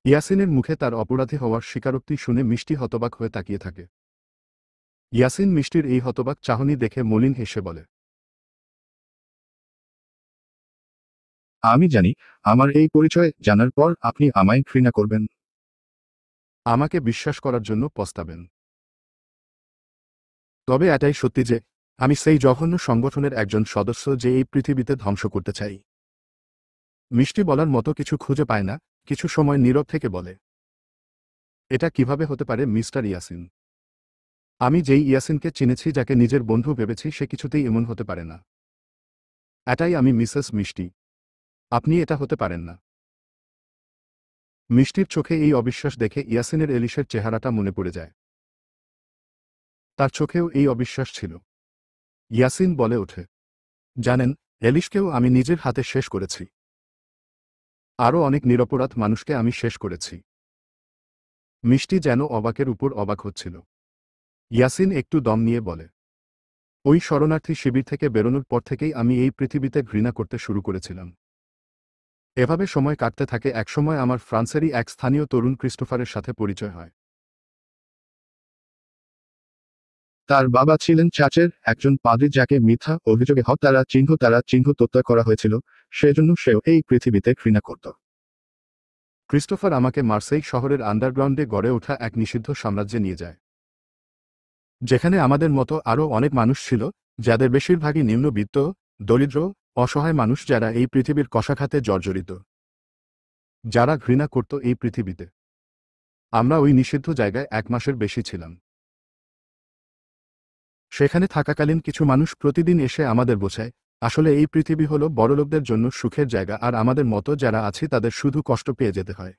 ইয়াসিনের মুখে তার অপরাধী হওয়ার স্বীকারোক্তি শুনে মিষ্টি হতবাক হয়ে তাকিয়ে থাকে। ইয়াসিন মিষ্টির এই হতবাক চাহনি দেখে মলিন হেসে বলে, আমি জানি, আমার এই পরিচয় জানার পর আপনি আমায় ঘৃণা করবেন। আমাকে বিশ্বাস করার জন্য পস্তাবেন। তবে এটাই সত্যি যে আমি সেই জঘন্য সংগঠনের একজন সদস্য যে এই পৃথিবীতে ধ্বংস করতে চাই। মিষ্টি বলার মতো কিছু খুঁজে পায় না, কিছু সময় নীরব থেকে বলে, এটা কিভাবে হতে পারে মিস্টার ইয়াসিন? আমি যেই ইয়াসিনকে চিনেছি, যাকে নিজের বন্ধু ভেবেছি, সে কিছুতেই এমন হতে পারে না। এটাই আমি মিসেস মিষ্টি। আপনি এটা হতে পারেন না। মিষ্টির চোখে এই অবিশ্বাস দেখে ইয়াসিনের এলিশের চেহারাটা মনে পড়ে যায়। তার চোখেও এই অবিশ্বাস ছিল। ইয়াসিন বলে ওঠে, জানেন, এলিশকেও আমি নিজের হাতে শেষ করেছি। আরও অনেক নিরপরাধ মানুষকে আমি শেষ করেছি। মিষ্টি যেন অবাকের উপর অবাক হচ্ছিল। ইয়াসিন একটু দম নিয়ে বলে, ওই শরণার্থী শিবির থেকে বেরোনোর পর থেকেই আমি এই পৃথিবীতে ঘৃণা করতে শুরু করেছিলাম। এভাবে সময় কাটতে থাকে। একসময় আমার ফ্রান্সেরই এক স্থানীয় তরুণ ক্রিস্টোফারের সাথে পরিচয় হয়। তার বাবা ছিলেন চার্চের একজন পাদ্রী, যাকে মিথ্যা অভিযোগে হত্যার চিহ্ন হত্যা করা হয়েছিল, সেজন্য সেও এই পৃথিবীতে ঘৃণা করত। ক্রিস্টোফার আমাকে মার্সেই শহরের আন্ডারগ্রাউন্ডে গড়ে ওঠা এক নিষিদ্ধ সাম্রাজ্যে নিয়ে যায়, যেখানে আমাদের মতো আরও অনেক মানুষ ছিল, যাদের বেশিরভাগই নিম্নবিত্ত, দরিদ্র, অসহায় মানুষ, যারা এই পৃথিবীর কশাঘাতে জর্জরিত, যারা ঘৃণা করত এই পৃথিবীতে। আমরা ওই নিষিদ্ধ জায়গায় 1 মাসের বেশি ছিলাম। সেখানে থাকাকালীন কিছু মানুষ প্রতিদিন এসে আমাদের বোঝায়, আসলে এই পৃথিবী হলো বড়লোকদের জন্য সুখের জায়গা, আর আমাদের মতো যারা আছি তাদের শুধু কষ্ট পেয়ে যেতে হয়।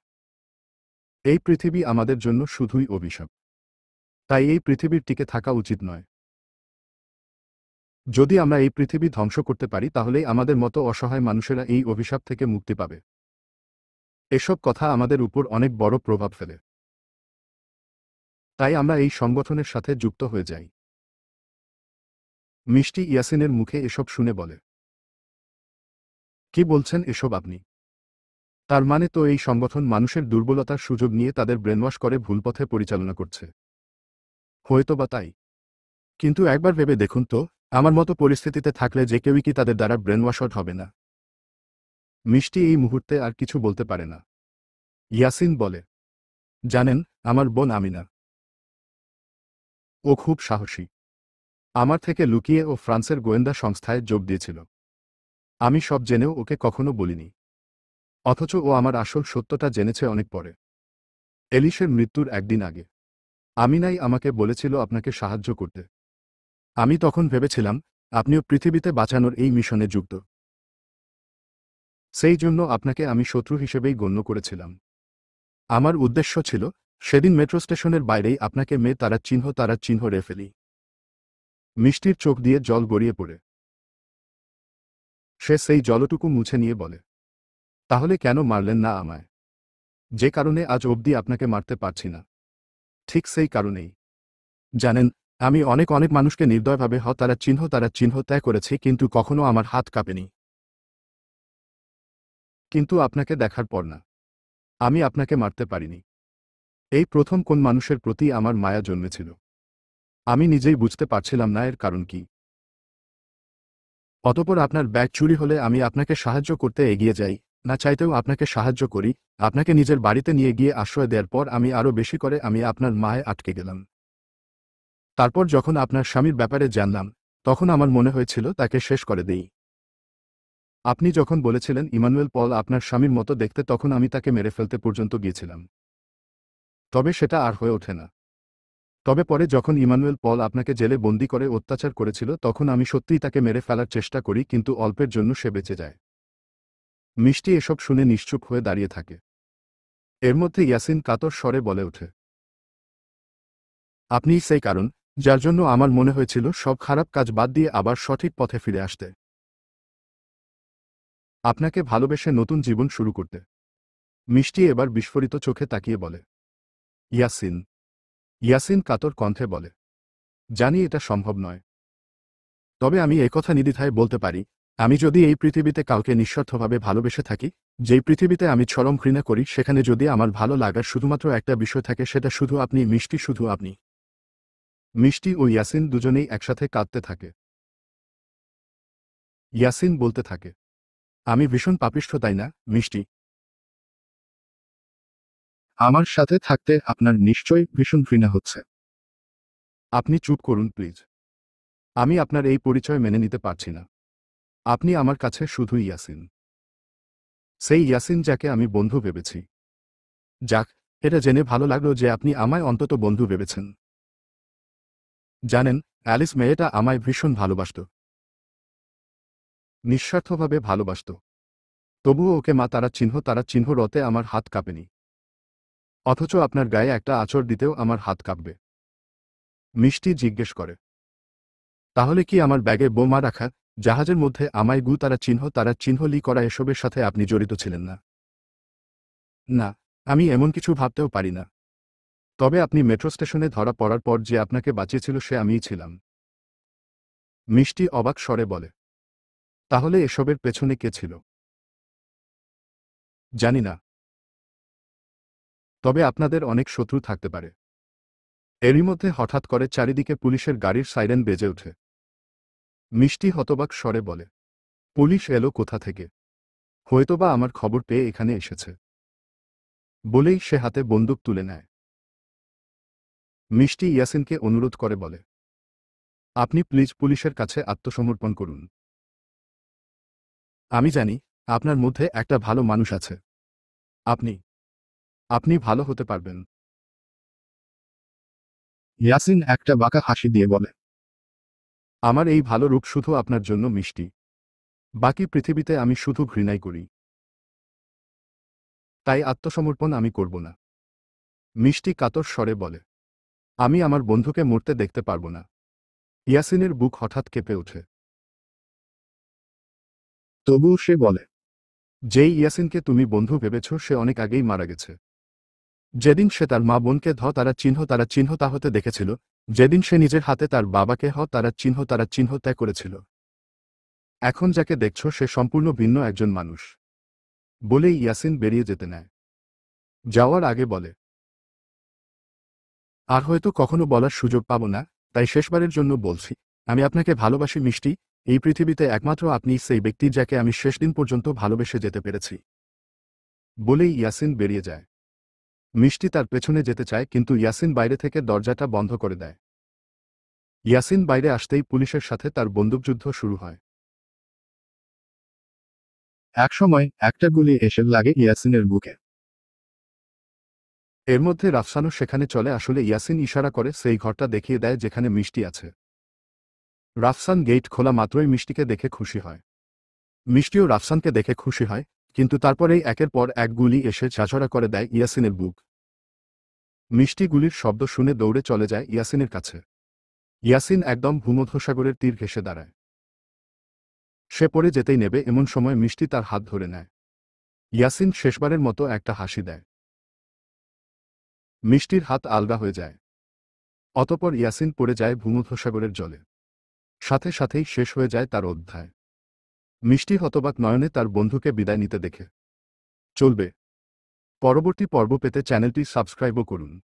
এই পৃথিবী আমাদের জন্য শুধুই অভিশাপ। তাই এই পৃথিবীর টিকে থাকা উচিত নয়। যদি আমরা এই পৃথিবী ধ্বংস করতে পারি, তাহলেই আমাদের মতো অসহায় মানুষেরা এই অভিশাপ থেকে মুক্তি পাবে। এসব কথা আমাদের উপর অনেক বড় প্রভাব ফেলে। তাই আমরা এই সংগঠনের সাথে যুক্ত হয়ে যাই। মিষ্টি ইয়াসিনের মুখে এসব শুনে বলে, কি বলছেন এসব আপনি? তার মানে তো এই সংগঠন মানুষের দুর্বলতার সুযোগ নিয়ে তাদের ব্রেনওয়াশ করে ভুল পথে পরিচালনা করছে। হয়তোবা তাই। কিন্তু একবার ভেবে দেখুন তো, আমার মতো পরিস্থিতিতে থাকলে যে কেউই কি তাদের দ্বারা ব্রেনওয়াশড হবে না? মিষ্টি এই মুহূর্তে আর কিছু বলতে পারে না। ইয়াসিন বলে, জানেন, আমার বোন আমিনা, ও খুব সাহসী। আমার থেকে লুকিয়ে ও ফ্রান্সের গোয়েন্দা সংস্থায় যোগ দিয়েছিল। আমি সব জেনেও ওকে কখনো বলিনি। অথচ ও আমার আসল সত্যটা জেনেছে অনেক পরে, এলিশের মৃত্যুর একদিন আগে। আমিনাই আমাকে বলেছিল আপনাকে সাহায্য করতে। আমি তখন ভেবেছিলাম, আপনিও পৃথিবীতে বাঁচানোর এই মিশনে যুক্ত। সেই জন্য আপনাকে আমি শত্রু হিসেবেই গণ্য করেছিলাম। আমার উদ্দেশ্য ছিল, সেদিন মেট্রো স্টেশনের বাইরেই আপনাকে তারার চিহ্ন রে ফেলি। মিষ্টির চোখ দিয়ে জল গড়িয়ে পড়ে। সে সেই জলটুকু মুছে নিয়ে বলে, তাহলে কেন মারলেন না আমায়? যে কারণে আজ অবধি আপনাকে মারতে পারছি না, ঠিক সেই কারণেই। জানেন, আমি অনেক অনেক মানুষকে নির্দয়ভাবে তারার চিহ্ন ত্যাগ করেছি, কিন্তু কখনো আমার হাত কাঁপেনি। কিন্তু আপনাকে দেখার পর না, আমি আপনাকে মারতে পারিনি। এই প্রথম কোন মানুষের প্রতি আমার মায়া জন্মেছিল। আমি নিজেই বুঝতে পারছিলাম না এর কারণ কি। অতঃপর আপনার ব্যাগ চুরি হলে আমি আপনাকে সাহায্য করতে এগিয়ে যাই, না চাইতেও আপনাকে সাহায্য করি। আপনাকে নিজের বাড়িতে নিয়ে গিয়ে আশ্রয় দেওয়ার পর আমি আরও বেশি করে আমি আপনার মায়ে আটকে গেলাম। তারপর যখন আপনার স্বামীর ব্যাপারে জানলাম, তখন আমার মনে হয়েছিল তাকে শেষ করে দেই। আপনি যখন বলেছিলেন ইমানুয়েল পল আপনার স্বামীর মতো দেখতে, তখন আমি তাকে মেরে ফেলতে পর্যন্ত গিয়েছিলাম। তবে সেটা আর হয়ে ওঠে না। তবে পরে যখন ইমানুয়েল পল আপনাকে জেলে বন্দি করে অত্যাচার করেছিল, তখন আমি সত্যিই তাকে মেরে ফেলার চেষ্টা করি, কিন্তু অল্পের জন্য সে বেঁচে যায়। মিষ্টি এসব শুনে নিশ্চুপ হয়ে দাঁড়িয়ে থাকে। এর মধ্যে ইয়াসিন কাতর স্বরে বলে ওঠে, আপনিই সেই কারণ, যার জন্য আমার মনে হয়েছিল সব খারাপ কাজ বাদ দিয়ে আবার সঠিক পথে ফিরে আসতে, আপনাকে ভালোবেসে নতুন জীবন শুরু করতে। মিষ্টি এবার বিস্ফোরিত চোখে তাকিয়ে বলে, ইয়াসিন। ইয়াসিন কাতর কণ্ঠে বলে, জানি এটা সম্ভব নয়। তবে আমি একথা নির্দ্বিধায় বলতে পারি, আমি যদি এই পৃথিবীতে কাউকে নিঃস্বার্থভাবে ভালোবেসে থাকি, যেই পৃথিবীতে আমি চরম ঘৃণা করি সেখানে যদি আমার ভালো লাগার শুধুমাত্র একটা বিষয় থাকে সেটা শুধু আপনি মিষ্টি, শুধু আপনি। মিষ্টি ও ইয়াসিন দুজনেই একসাথে কাঁদতে থাকে। ইয়াসিন বলতে থাকে, আমি ভীষণ পাপিষ্ঠ তাই না, মিষ্টি? আমার সাথে থাকতে আপনার নিশ্চয়ই ভীষণ ঘৃণা হচ্ছে। আপনি চুপ করুন প্লিজ। আমি আপনার এই পরিচয় মেনে নিতে পারছি না। আপনি আমার কাছে শুধু ইয়াসিন। সেই ইয়াসিন যাকে আমি বন্ধু ভেবেছি। যাক, এটা জেনে ভালো লাগলো যে আপনি আমায় অন্তত বন্ধু ভেবেছেন। জানেন, অ্যালিস মেয়েটা আমায় ভীষণ ভালোবাসত। নিঃস্বার্থভাবে ভালোবাসত। তবুও ওকে মা তারা চিহ্ন রতে আমার হাত কাঁপেনি। অথচ আপনার গায়ে একটা আঁচড় দিতেও আমার হাত কাঁপবে। মিষ্টি জিজ্ঞেস করে, তাহলে কি আমার ব্যাগে বোমা রাখা, জাহাজের মধ্যে আমায় তারা চিহ্ন লি করা এসবের সাথে আপনি জড়িত ছিলেন না? না, আমি এমন কিছু ভাবতেও পারি না। তবে আপনি মেট্রো স্টেশনে ধরা পড়ার পর যে আপনাকে বাঁচিয়েছিল সে আমিই ছিলাম। মিষ্টি অবাক স্বরে বলে, তাহলে এসবের পেছনে কে ছিল? জানি না। তবে আপনাদের অনেক শত্রু থাকতে পারে। এরই মধ্যে হঠাৎ করে চারিদিকে পুলিশের গাড়ির সাইরেন বেজে ওঠে। মিষ্টি হতবাক স্বরে বলে, পুলিশ এলো কোথা থেকে? হয়তোবা আমার খবর পেয়ে এখানে এসেছে। বলেই সে হাতে বন্দুক তুলে নেয়। মিষ্টি ইয়াসিনকে অনুরোধ করে বলে, আপনি প্লিজ পুলিশের কাছে আত্মসমর্পণ করুন। আমি জানি, আপনার মধ্যে একটা ভালো মানুষ আছে। আপনি আপনি ভালো হতে পারবেন। ইয়াসিন একটা বাঁকা হাসি দিয়ে বলে, আমার এই ভালো রূপ শুধু আপনার জন্য মিষ্টি। বাকি পৃথিবীতে আমি শুধু ঘৃণাই করি। তাই আত্মসমর্পণ আমি করব না। মিষ্টি কাতর স্বরে বলে, আমি আমার বন্ধুকে মরতে দেখতে পারব না। ইয়াসিনের বুক হঠাৎ কেঁপে ওঠে। তবুও সে বলে, যেই ইয়াসিনকে তুমি বন্ধু ভেবেছ সে অনেক আগেই মারা গেছে। যেদিন সে তার মা বোনকে তারা চিহ্ন তা হতে দেখেছিল, যেদিন সে নিজের হাতে তার বাবাকে তারা চিহ্ন ত্যাগ করেছিল। এখন যাকে দেখছ সে সম্পূর্ণ ভিন্ন একজন মানুষ। বলেই ইয়াসিন বেরিয়ে যেতে নেয়। যাওয়ার আগে বলে, আর হয়তো কখনো বলার সুযোগ পাব না, তাই শেষবারের জন্য বলছি, আমি আপনাকে ভালোবাসি মিষ্টি। এই পৃথিবীতে একমাত্র আপনিই সেই ব্যক্তি যাকে আমি শেষ দিন পর্যন্ত ভালোবেসে যেতে পেরেছি। বলেই ইয়াসিন বেরিয়ে যায়। মিষ্টি তার পেছনে যেতে চায় কিন্তু ইয়াসিন বাইরে থেকে দরজাটা বন্ধ করে দেয়। ইয়াসিন বাইরে আসতেই পুলিশের সাথে তার বন্দুকযুদ্ধ শুরু হয়। একসময় একটা গুলি এসে লাগে ইয়াসিনের বুকে। এর মধ্যে রাফসানও সেখানে চলে আসলে ইয়াসিন ইশারা করে সেই ঘরটা দেখিয়ে দেয় যেখানে মিষ্টি আছে। রাফসান গেট খোলা মাত্রই মিষ্টিকে দেখে খুশি হয়। মিষ্টিও রাফসানকে দেখে খুশি হয়, কিন্তু তারপরেই একের পর এক গুলি এসে ঝাঁঝরা করে দেয় ইয়াসিনের বুক। মিষ্টি গুলির শব্দ শুনে দৌড়ে চলে যায় ইয়াসিনের কাছে। ইয়াসিন একদম ভূমধ্যসাগরের তীর ঘেঁষে দাঁড়ায়। সে পড়ে যেতেই নেবে এমন সময় মিষ্টি তার হাত ধরে নেয়। ইয়াসিন শেষবারের মতো একটা হাসি দেয়। মিষ্টির হাত আলগা হয়ে যায়। অতঃপর ইয়াসিন পড়ে যায় ভূমধ্যসাগরের জলে। সাথে সাথেই শেষ হয়ে যায় তার অধ্যায়। মিষ্টি হতবাক নয়নে তার বন্ধুকে বিদায় নিতে দেখে। চলবে পরবর্তী পর্ব পেতে চ্যানেলটি সাবস্ক্রাইবও করুন।